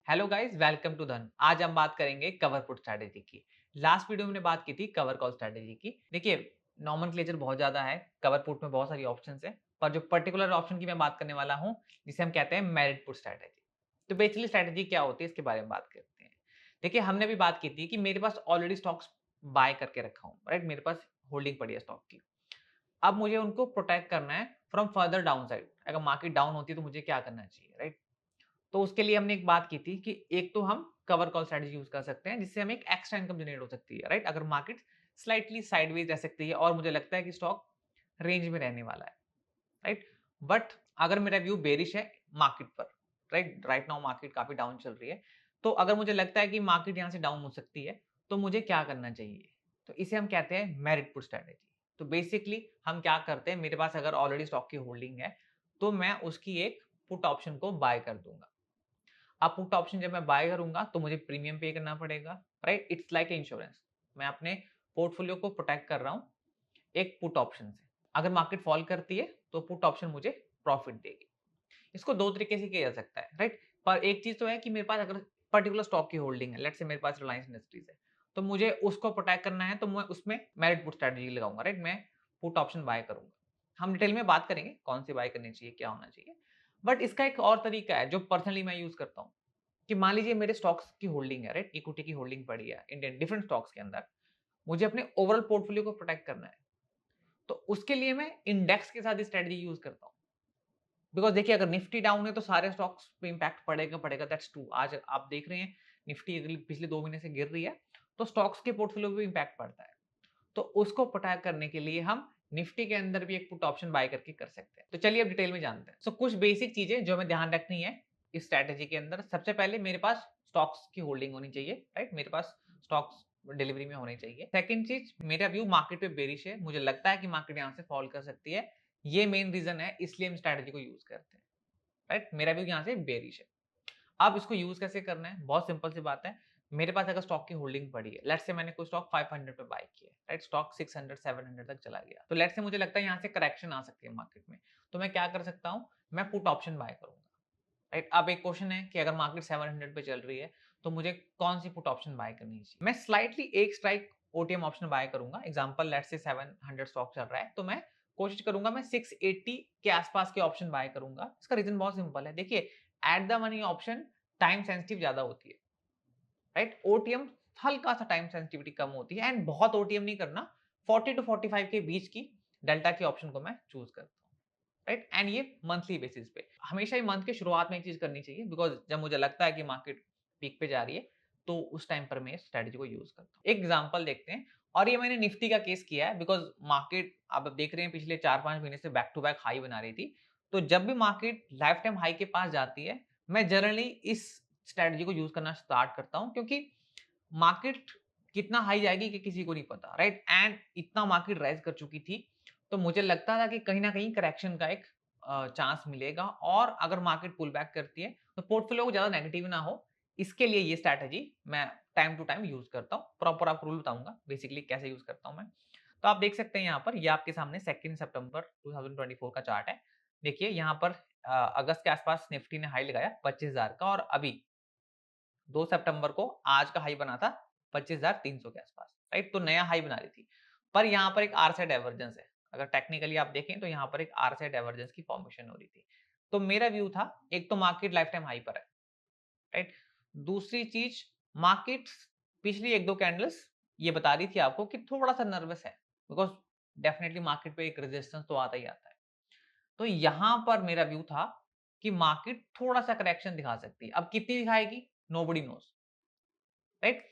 Hello guys, welcome to धन। आज हम बात करेंगे कवर पुट स्ट्रैटेजी की। लास्ट वीडियो में हमने बात की थी कवर कॉल स्ट्रैटेजी की। देखिए, नॉमेनक्लेचर बहुत ज़्यादा है, कवर पुट में बहुत सारी ऑप्शंस हैं, पर जो पर्टिकुलर ऑप्शन की मैं बात करने वाला हूँ, जिसे हम कहते हैं मेरिट पुट स्ट्रैटेजी। तो बेसिकली स्ट्रैटेजी क्या होती है, इसके बारे में बात करते हैं। देखिए, हमने भी बात की थी कि मेरे पास ऑलरेडी स्टॉक्स बाय करके रखा हूँ, राइट? मेरे पास होल्डिंग पड़ी है स्टॉक की। अब मुझे उनको प्रोटेक्ट करना है फ्रॉम फर्दर डाउन साइड। अगर मार्केट डाउन होती है तो मुझे क्या करना चाहिए, राइट? तो उसके लिए हमने एक बात की थी कि एक तो हम कवर कॉल स्ट्रेटजी यूज कर सकते हैं, जिससे हमें एक एक्स्ट्रा इनकम जनरेट हो सकती है, राइट? अगर मार्केट स्लाइटली साइडवेज रह सकती है और मुझे लगता है कि स्टॉक रेंज में रहने वाला है, राइट? बट अगर मेरा व्यू बेरिश है मार्केट पर, राइट, राइट नाउ मार्केट काफी डाउन चल रही है, तो अगर मुझे लगता है कि मार्केट यहाँ से डाउन हो सकती है, तो मुझे क्या करना चाहिए? तो इसे हम कहते हैं मेरिट पुट स्ट्रेटेजी। तो बेसिकली हम क्या करते हैं, मेरे पास अगर ऑलरेडी स्टॉक की होल्डिंग है, तो मैं उसकी एक पुट ऑप्शन को बाय कर दूंगा। अब पुट ऑप्शन जब मैं बाय करूंगा तो मुझे प्रीमियम पे करना पड़ेगा, राइट? It's like insurance. मैं अपने पोर्टफोलियो को प्रोटेक्ट कर रहा हूं एक पुट ऑप्शन से। अगर मार्केट फॉल करती है तो पुट ऑप्शन मुझे प्रॉफिट देगी। इसको दो तरीके से किया जा सकता है, राइट? पर एक चीज तो है कि मेरे पास अगर पर्टिकुलर स्टॉक की होल्डिंग है, लेट्स से मेरे पास रिलायंस इंडस्ट्रीज है, तो मुझे उसको प्रोटेक्ट करना है, तो मैं उसमें मेरिट पुट स्ट्रेटजी लगाऊंगा, राइट? मैं पुट ऑप्शन बाय करूंगा। हम डिटेल में बात करेंगे कौन सी बाय करनी चाहिए, क्या होना चाहिए। बट इसका एक और तरीका है जो पर्सनली मैं यूज करता हूँ, कि मान लीजिए मेरे स्टॉक्स की होल्डिंग है, राइट? इक्विटी की होल्डिंग पड़ी है इंडियन डिफरेंट स्टॉक्स के अंदर। मुझे अपने ओवरऑल पोर्टफोलियो को प्रोटेक्ट करना है, तो उसके लिए मैं इंडेक्स के साथ स्ट्रेटजी यूज करता हूँ। बिकॉज देखिए, अगर निफ्टी डाउन है तो सारे स्टॉक्स पे इंपैक्ट पड़ेगा पड़ेगा, दैट्स ट्रू। आज आप देख रहे हैं निफ्टी अगले पिछले 2 महीने से गिर रही है, तो स्टॉक्स के पोर्टफोलियो पे भी इंपैक्ट पड़ता है। तो उसको प्रोटेक्ट करने के लिए हम निफ्टी के अंदर भी एक पुट ऑप्शन बाय करके कर सकते हैं। तो चलिए अब डिटेल में जानते हैं। सो कुछ बेसिक चीजें जो हमें ध्यान रखनी है इस स्ट्रैटेजी के अंदर। सबसे पहले मेरे पास स्टॉक्स की होल्डिंग होनी चाहिए, राइट? मेरे पास स्टॉक्स डिलीवरी में होने चाहिए। सेकंड चीज, मेरा व्यू मार्केट पे बेरिश है, मुझे लगता है कि मार्केट यहाँ से फॉल कर सकती है। ये मेन रीजन है, इसलिए हम स्ट्रैटेजी को यूज करते हैं, राइट? मेरा व्यू यहाँ से बेरिश है। अब इसको यूज कैसे करना है, बहुत सिंपल सी बात है। मेरे पास अगर स्टॉक की होल्डिंग पड़ी है, लेट्स से मैंने कोई स्टॉक 500 पे बाय किया है, राइट? स्टॉक 600 700 तक चला गया, तो लेट्स से मुझे लगता है यहाँ से करेक्शन आ सकती है मार्केट में, तो मैं क्या कर सकता हूँ, मैं पुट ऑप्शन बाय करूंगा, राइट? अब एक क्वेश्चन है कि अगर मार्केट 700 पे चल रही है, तो मुझे कौन सी पुट ऑप्शन बाय करनी चाहिए? मैं स्लाइटली एक स्ट्राइक ओटीएम ऑप्शन बाय करूंगा। एग्जांपल, लेट्स से 700 स्टॉक चल रहा है, तो मैं कोशिश करूंगा मैं 680 के आसपास के ऑप्शन बाय करूंगा। इसका रीजन बहुत सिंपल है। देखिए, at the money option time sensitive ज्यादा होती है, राइट? ओटीएम हल्का सा टाइम सेंसिटिविटी कम होती है, एंड बहुत ओटीएम नहीं करना। 40 टू 45 के बीच की डेल्टा की ऑप्शन को मैं चूज करता हूँ, राइट? एंड ये मंथली बेसिस पे, हमेशा ही मंथ के शुरुआत में एक चीज करनी चाहिए, बिकॉज जब मुझे लगता है कि मार्केट पीक पे जा रही है, तो उस टाइम पर मैं स्ट्रेटजी को यूज करता हूँ। एक एग्जांपल देखते हैं, और ये मैंने निफ्टी का केस किया है, बिकॉज मार्केट आप अब देख रहे हैं पिछले 4-5 महीने से बैक टू बैक हाई बना रही थी। तो जब भी मार्केट लाइफ टाइम हाई के पास जाती है, मैं जनरली इस स्ट्रेटजी को यूज करना स्टार्ट करता हूँ, क्योंकि मार्केट कितना हाई जाएगी कि किसी को नहीं पता, राइट? एंड इतना मार्केट राइज कर चुकी थी, तो मुझे लगता था कि कहीं ना कहीं करेक्शन का एक चांस मिलेगा, और अगर मार्केट पुल बैक करती है तो पोर्टफोलियो को ज्यादा नेगेटिव ना हो। इसके लिए ये स्ट्रैटेजी मैं टाइम टू टाइम यूज करता हूँ। प्रॉपर आपको रूल बताऊंगा बेसिकली कैसे यूज करता हूँ मैं। तो आप देख सकते हैं यहाँ पर, ये आपके सामने 2 सितंबर 2024 का चार्ट है। देखिए यहाँ पर अगस्त के आसपास निफ्टी ने हाई लगाया 25,000 का, और अभी 2 सितंबर को आज का हाई बना था 25,300 के आसपास, राइट? तो नया हाई बना रही थी। पर यहाँ पर एक आर साइड डाइवर्जेंस है। अगर टेक्निकली आप देखें तो यहाँ पर एक आर साइड डाइवर्जेंस की फॉर्मेशन हो रही थी। तो मेरा व्यू था, एक तो मार्केट लाइफ टाइम हाई पर है, राइट? दूसरी चीज, मार्केट पिछली एक दो कैंडल्स ये बता रही थी आपको कि थोड़ा सा नर्वस है, बिकॉज डेफिनेटली मार्केट पे एक रेजिस्टेंस तो आता ही आता है। तो यहां पर मेरा व्यू था कि मार्केट थोड़ा सा करेक्शन दिखा सकती है। अब कितनी दिखाएगी, नोबडी नोस, राइट?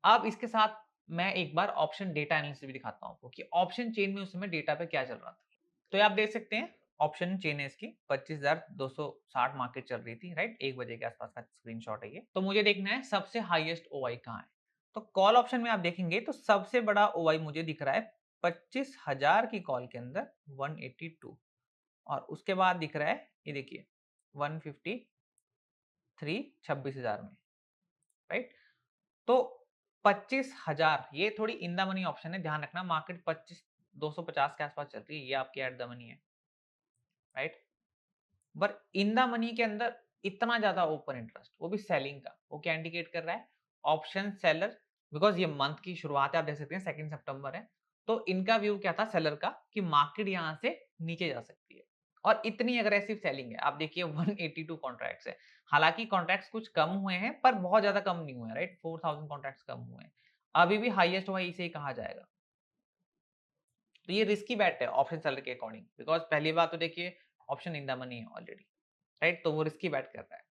अब इसके साथ मैं एक बार ऑप्शन डेटा एनालिसिस भी दिखाता हूं आपको कि ऑप्शन चेन में उस समय डेटा पे क्या चल रहा था। तो ये आप देख सकते हैं, ऑप्शन चेन है इसकी 25,260 मार्केट चल रही थी, राइट? 1 बजे के आसपास का स्क्रीनशॉट है ये। तो मुझे देखना है सबसे हाईएस्ट ओआई कहाँ है। तो कॉल ऑप्शन में आप देखेंगे तो सबसे बड़ा ओआई मुझे दिख रहा है 25,000 की कॉल के अंदर 182, और उसके बाद दिख रहा है ये देखिए 153 26,000 में, राइट? तो 25,000 ये थोड़ी इन द मनी ऑप्शन है, ध्यान रखना। मार्केट 25,250 के आसपास चल रही है, ये आपकी एट द मनी है, right? But in the money के अंदर इतना ज़्यादा ओपन इंटरेस्ट, वो भी सेलिंग का, वो क्या इंडिकेट कर रहा है? ऑप्शन सेलर, बिकॉज़ ये मंथ की शुरुआत है, आप देख सकते हैं 2 सितंबर है, तो इनका व्यू क्या था सेलर का कि मार्केट यहाँ से नीचे जा सकती है और इतनी एग्रेसिव सेलिंग है। आप देखिए 182 कॉन्ट्रैक्ट्स है। हालाँकि कॉन्ट्रैक्ट्स कुछ कम हुए हैं, पर बहुत ज़्यादा कम नहीं हुए हैं, राइट? 4000 कॉन्ट्रैक्ट्स कम हुए हैं। अभी भी हाईएस्ट हुआ इसे ही कहा जाएगा। तो ये रिस्की बेट है ऑप्शन सेलर के अकॉर्डिंग, बिकॉज़ पहली बात तो देखिए ऑप्शन इन द मनी है ऑलरेडी, राइट? तो वो रिस्की बेट कर रहा है।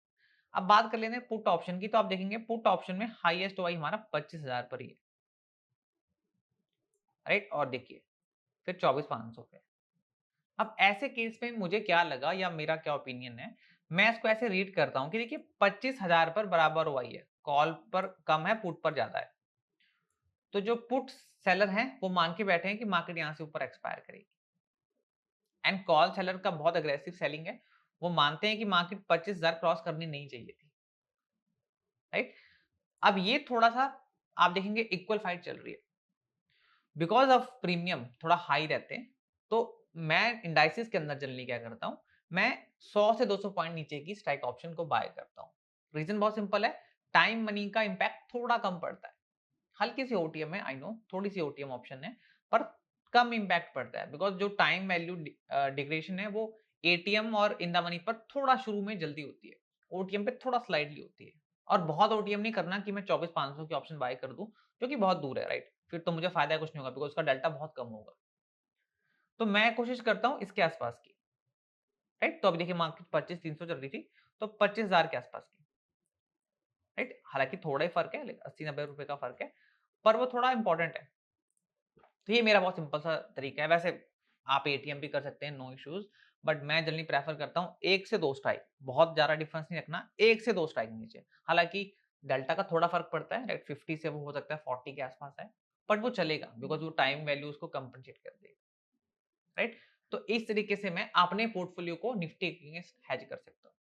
अब बात कर लेते हैं पुट ऑप्शन की, तो आप देखेंगे पुट ऑप्शन में हाईएस्ट हुआ हमारा 25,000 पर ही है, राइट? और देखिए फिर 24,500 पे। अब ऐसे केस में मुझे क्या लगा या मेरा क्या ओपिनियन है, मैं इसको ऐसे रीड करता हूँ कि देखिए 25,000 पर बराबर हुआ ही है, कॉल पर कम है, पुट पर ज़्यादा है। तो जो पुट सेलर हैं, वो मान के बैठे हैं कि मार्केट यहाँ से ऊपर एक्सपायर करेगी एंड कॉल सेलर का बहुत अग्रेसिव सेलिंग है, वो मानते हैं कि मार्केट 25,000 क्रॉस करनी नहीं चाहिए थी, राइट? अब ये थोड़ा-सा आप देखेंगे इक्वल फाइट चल रही है। बिकॉज़ ऑफ प्रीमियम थोड़ा हाई रहते हैं, तो मैं इंडाइसेस के अंदर जनरली क्या करता हूँ, मैं 100 से 200 पॉइंट नीचे की स्ट्राइक ऑप्शन को बाय करता हूँ। रीज़न बहुत सिंपल है, टाइम मनी का इम्पैक्ट थोड़ा कम पड़ता है। हल्की सी ओटीएम है, आई नो थोड़ी सी ओटीएम ऑप्शन है, पर कम इम्पैक्ट पड़ता है बिकॉज़ जो टाइम वैल्यू डिग्रेडेशन है वो एटीएम और इन द मनी पर थोड़ा शुरू में जल्दी होती है। ओटीएम पे थोड़ा स्लाइडली होती है और बहुत ओटीएम नहीं करना कि मैं 24,500 की ऑप्शन बाय कर दूँ, जो कि बहुत दूर है, राइट? फिर तो मुझे फ़ायदा कुछ नहीं होगा बिकॉज़ उसका डेल्टा बहुत कम होगा। तो मैं कोशिश करता हूँ इसके आस-पास की, राइट? तो अभी देखिए मार्केट 25,300 चल रही थी, तो 25,000 के आस-पास की, राइट? हालाँकि थोड़ा ही फ़र्क है, लाइक ₹80-90 का फ़र्क है, पर वो थोड़ा इम्पोर्टेंट है। तो ये मेरा बहुत सिंपल सा तरीका है। वैसे आप एटीएम भी कर सकते हैं, नो इश्यूज़, बट मैं जनरली प्रेफ़र करता हूँ 1 से 2 स्ट्राइक, बहुत ज़्यादा डिफरेंस नहीं रखना, 1 से 2 स्ट्राइक नीचे। हालाँकि डेल्टा का थोड़ा फ़र्क पड़ता है, लाइक 50 से वो हो सकता है 40 के आस-पास है, बट वो चलेगा बिकॉज़ वो टाइम वैल्यू उसको कंपनसेट कर देगा, राइट? तो इस तरीके से मैं अपने पोर्टफोलियो को निफ्टी के अगेंस्ट हेज कर सकता हूँ।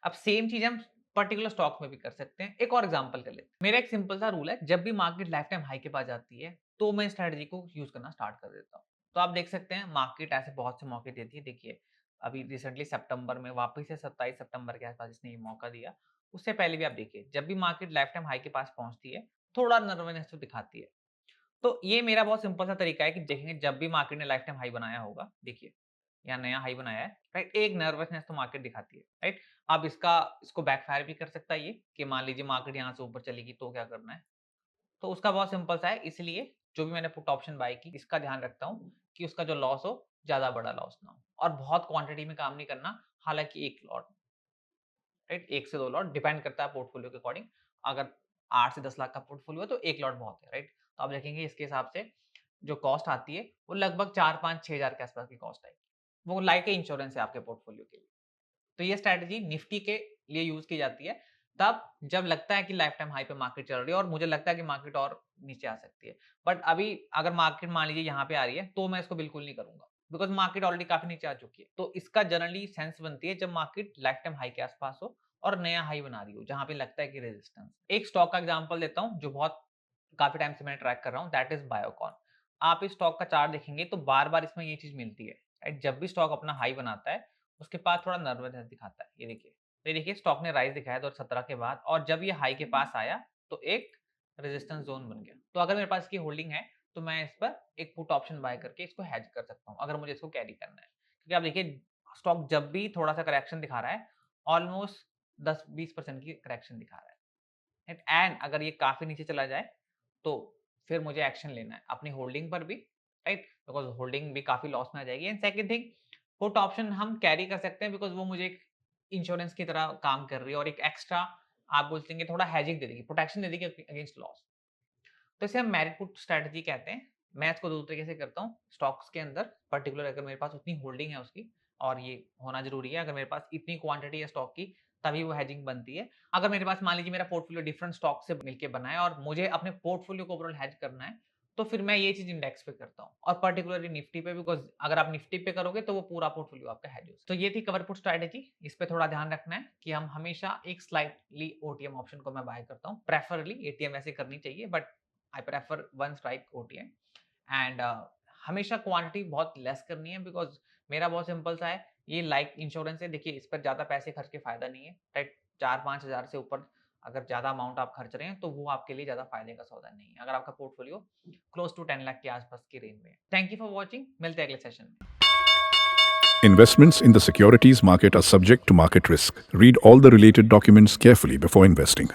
अब सेम चीज़ हम पर्टिकुलर स्टॉक में भी कर सकते हैं। एक और एग्ज़ाम्पल कर लेते हैं। मेरा एक सिंपल सा रूल है, जब भी मार्केट लाइफ टाइम हाई के पास जाती है, तो मैं स्ट्रैटेजी को यूज़ करना स्टार्ट कर देता हूँ। तो आप देख सकते हैं मार्केट ऐसे बहुत से मौके देती है। देखिए, अभी रिसेंटली सितंबर में वापस से 27 सितंबर के आस-पास इसने ये मौका दिया। उससे पहले भी आप देखिए, जब भी मार्केट लाइफ टाइम हाई के पास पहुँचती है, थोड़ा नर्वसनेस तो दिखाती है। तो ये मेरा बहुत सिंपल सा तरीका है कि देखेंगे जब भी मार्केट ने लाइफ टाइम हाई बनाया होगा, देखिए यहाँ नया हाई बनाया है, राइट? एक नर्वसनेस तो मार्केट दिखाती है, राइट? अब इसको बैकफायर भी कर सकता है ये कि मान लीजिए मार्केट यहाँ से ऊपर चलेगी तो क्या करना है? तो उसका बहुत सिंपल सा है, इसलिए जो भी मैंने पुट ऑप्शन बाय की, इसका ध्यान रखता हूँ कि उसका जो लॉस हो, ज़्यादा बड़ा लॉस ना हो और बहुत क्वांटिटी में काम नहीं करना, हालाँकि 1 लॉट, राइट? 1 से 2 लॉट डिपेंड करता है पोर्टफोलियो के अकॉर्डिंग। अगर 8 से 10 लाख का पोर्टफोलियो है तो 1 लॉट बहुत है, राइट? तो आप देखेंगे इसके हिसाब से जो कॉस्ट आती है, वो लगभग 4-5-6,000 के आसपास की कॉस्ट आएगी। वो लाइक ए इंश्योरेंस है आपके पोर्टफोलियो के लिए। तो ये स्ट्रैटेजी निफ्टी के लिए यूज़ की जाती है, तब जब लगता है कि लाइफ टाइम हाई पे मार्केट चल रही है और मुझे लगता है कि मार्केट और नीचे आ सकती है। बट अभी अगर मार्केट मान लीजिए यहाँ पे आ रही है, तो मैं इसको बिल्कुल नहीं करूँगा, बिकॉज़ मार्केट ऑलरेडी काफ़ी नीचे आ चुकी है। तो इसका जनरली सेंस बनती है जब मार्केट लाइफ टाइम हाई के आस-पास हो और नया हाई बना रही हो, जहाँ पे लगता है कि रेजिस्टेंस। एक स्टॉक का एग्ज़ाम्पल देता हूँ, जो बहुत काफ़ी टाइम से मैं ट्रैक कर रहा हूँ, दैट इज़ बायोकॉन। आप इस स्टॉक का चार्ट देखेंगे तो बार-बार इसमें ये चीज़ मिलती है, राइट? जब भी स्टॉक अपना हाई बनाता है, उसके पास थोड़ा नर्वसनेस दिखाता है, ये देखिए। तो ये देखिए स्टॉक ने राइज़ दिखाया 2017 के बाद और जब ये हाई के पास आया, तो एक रेजिस्टेंस ज़ोन बन गया। तो अगर मेरे पास इसकी होल्डिंग है, तो मैं इस पर एक पुट ऑप्शन बाय करके इसको हेज कर सकता हूँ, अगर मुझे इसको कैरी करना है। क्योंकि आप देखिए स्टॉक जब भी थोड़ा-सा करेक्शन दिखा रहा है, ऑलमोस्ट 10-20% की करेक्शन दिखा रहा है। राइट? एंड अगर ये काफ़ी नीचे चला जाए, तो फिर मुझे एक्शन लेना है अपनी होल्डिंग पर भी, राइट? बिकॉज़ होल्डिंग भी काफ़ी लॉस में आ जाएगी and second thing put option हम कैरी कर सकते हैं बिकॉज़ वो मुझे एक इंश्योरेंस की तरह काम कर रही है और एक एक्स्ट्रा आप बोलेंगे थोड़ा हेजिंग दे देगी, प्रोटेक्शन दे देगी अगेंस्ट लॉस। तो इसे हम मेरिट पुट स्ट्रैटेजी कहते हैं। मैं इसको 2 तरीके से करता हूँ, स्टॉक्स के अंदर पर्टिकुलर अगर मेरे पास उतनी होल्डिंग है उसकी और ये होना ज़रूरी है, अगर मेरे पास इतनी क्वांटिटी है स्टॉक की, तभी वो हेजिंग बनती है। अगर मेरे पास मान लीजिए मेरा पोर्टफोलियो डिफरेंट स्टॉक से मिलके बना है और मुझे अपने पोर्टफोलियो को ओवरऑल हेज करना है, तो फिर मैं ये चीज़ इंडेक्स पे करता हूँ और पर्टिकुलरली निफ्टी पे बिकॉज़ अगर आप निफ्टी पे करोगे तो वो पूरा पोर्टफोलियो आपका हेज हो। तो ये थी कवर पुट स्ट्रैटेजी, इस पे थोड़ा ध्यान रखना है कि हम हमेशा एक स्लाइटली ओटीएम ऑप्शन को मैं बाय करता हूँ। प्रेफरेबली एटीएम ऐसे करनी चाहिए but I prefer one strike OTM and हमेशा क्वांटिटी बहुत लेस करनी है बिकॉज़ मेरा बहुत सिंपल सा है, ये लाइफ इंश्योरेंस है, देखिए इस पर ज़्यादा पैसे खर्च के फ़ायदा नहीं है, राइट? 4-5 हज़ार से ऊपर अगर ज़्यादा अमाउंट आप खर्च रहे हैं, तो वो आपके लिए ज़्यादा फ़ायदे का सौदा नहीं है, अगर आपका पोर्टफोलियो क्लोज़ टू 10 लाख के आस-पास की रेंज में है। थैंक यू फॉर वॉचिंग, मिलते हैं अगले सेशन में। Investments in the securities market are subject to market risk. Read all the related documents carefully before investing.